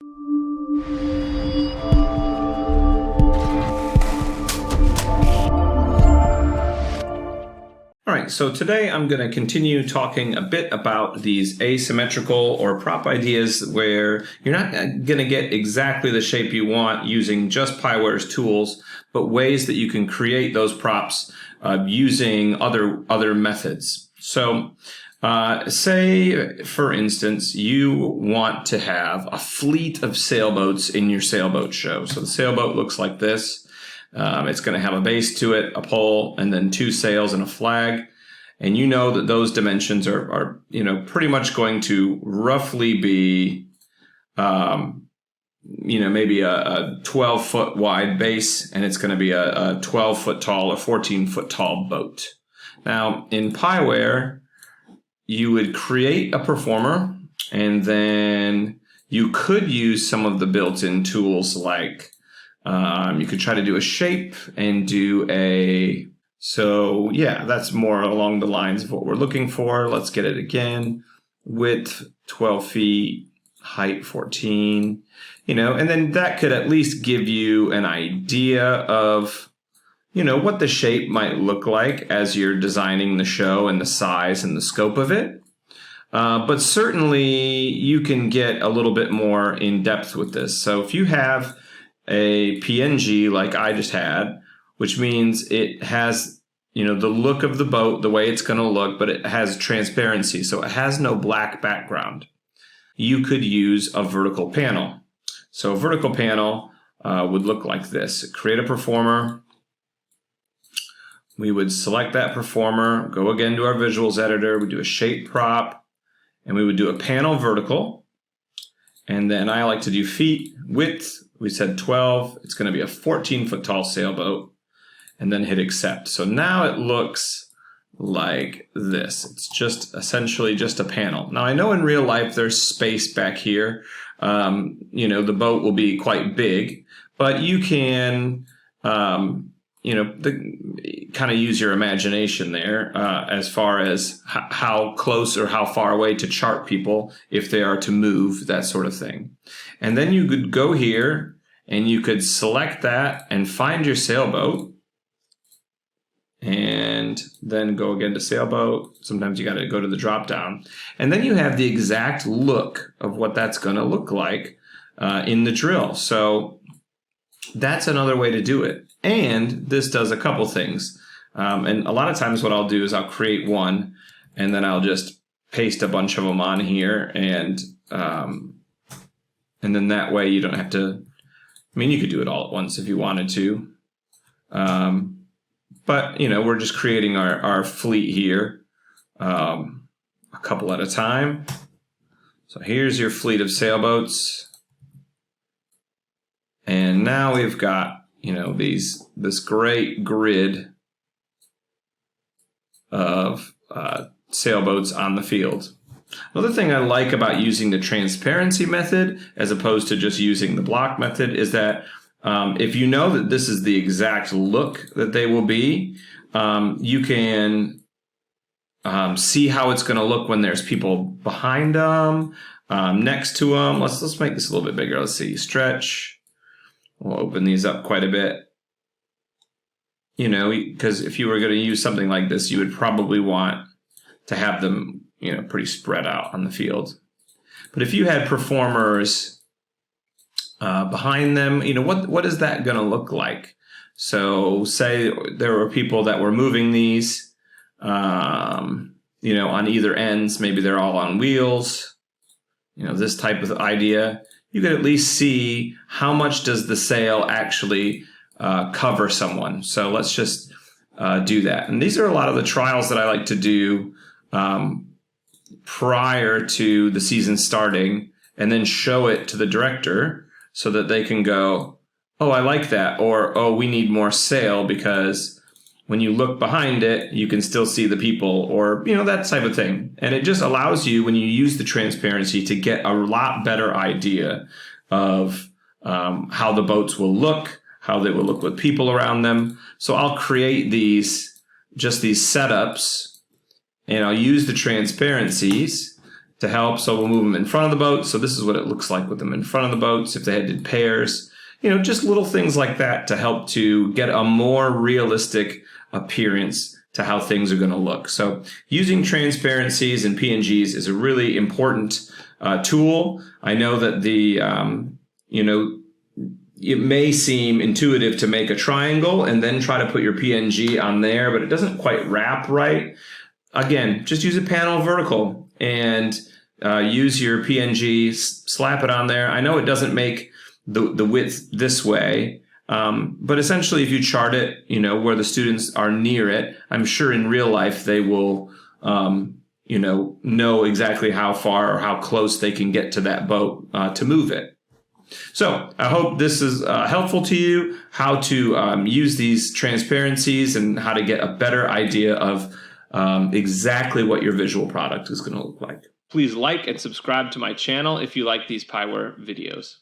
All right, so today I'm going to continue talking a bit about these asymmetrical or prop ideas where you're not going to get exactly the shape you want using just Pyware's tools, but ways that you can create those props using other methods. So say, for instance, you want to have a fleet of sailboats in your sailboat show. So the sailboat looks like this. It's going to have a base to it, a pole, and then 2 sails and a flag. And you know that those dimensions are pretty much going to roughly be, maybe a 12-foot wide base, and it's going to be a 12-foot tall or 14-foot tall boat. Now, in Pyware, you would create a performer, and then you could use some of the built-in tools like you could try to do a shape and do so yeah, that's more along the lines of what we're looking for. Let's get it again. Width 12 feet, height 14, and then that could at least give you an idea of, what the shape might look like as you're designing the show and the size and the scope of it. But certainly you can get a little bit more in depth with this. So if you have a PNG like I just had, which means it has, the look of the boat, the way it's going to look, but it has transparency. So it has no black background. You could use a vertical panel. So a vertical panel would look like this. Create a performer. We would select that performer, go again to our visuals editor. We do a shape prop, and we would do a panel vertical. And then I like to do feet, width. We said 12. It's going to be a 14-foot tall sailboat, and then hit accept. So now it looks like this. It's just essentially just a panel. Now I know in real life there's space back here. The boat will be quite big, but you can, kind of use your imagination there as far as how close or how far away to chart people if they are to move, that sort of thing. And then you could go here and you could select that and find your sailboat and then go again to sailboat. Sometimes you got to go to the drop down. And then you have the exact look of what that's going to look like in the drill. So that's another way to do it. And this does a couple things. And a lot of times what I'll do is I'll create one and then I'll just paste a bunch of them on here. And then that way you don't have to, you could do it all at once if you wanted to. But, we're just creating our fleet here a couple at a time. So here's your fleet of sailboats. And now we've got, this great grid of sailboats on the field. Another thing I like about using the transparency method as opposed to just using the block method is that if you know that this is the exact look that they will be, you can see how it's going to look when there's people behind them, next to them. Let's make this a little bit bigger. Let's see, stretch. We'll open these up quite a bit. Because if you were going to use something like this, you would probably want to have them, pretty spread out on the field. But if you had performers behind them, what is that going to look like? So say there were people that were moving these, on either ends. Maybe they're all on wheels, this type of idea. You could at least see how much does the sail actually cover someone. So let's just do that. And these are a lot of the trials that I like to do prior to the season starting and then show it to the director so that they can go, oh, I like that. Or, oh, we need more sail because when you look behind it, you can still see the people or, that type of thing. And it just allows you, when you use the transparency, to get a lot better idea of how the boats will look, how they will look with people around them. So I'll create these setups, and I'll use the transparencies to help. So we'll move them in front of the boat. So this is what it looks like with them in front of the boats if they had did pairs. Just little things like that to help to get a more realistic appearance to how things are going to look. So using transparencies and PNGs is a really important tool. I know that it may seem intuitive to make a triangle and then try to put your PNG on there, but it doesn't quite wrap right. Again, just use a panel vertical and use your PNG, slap it on there. I know it doesn't make the width this way, but essentially if you chart it, where the students are near it, I'm sure in real life they will, know exactly how far or how close they can get to that boat to move it. So I hope this is helpful to you, how to use these transparencies and how to get a better idea of exactly what your visual product is going to look like. Please like and subscribe to my channel if you like these Pyware videos.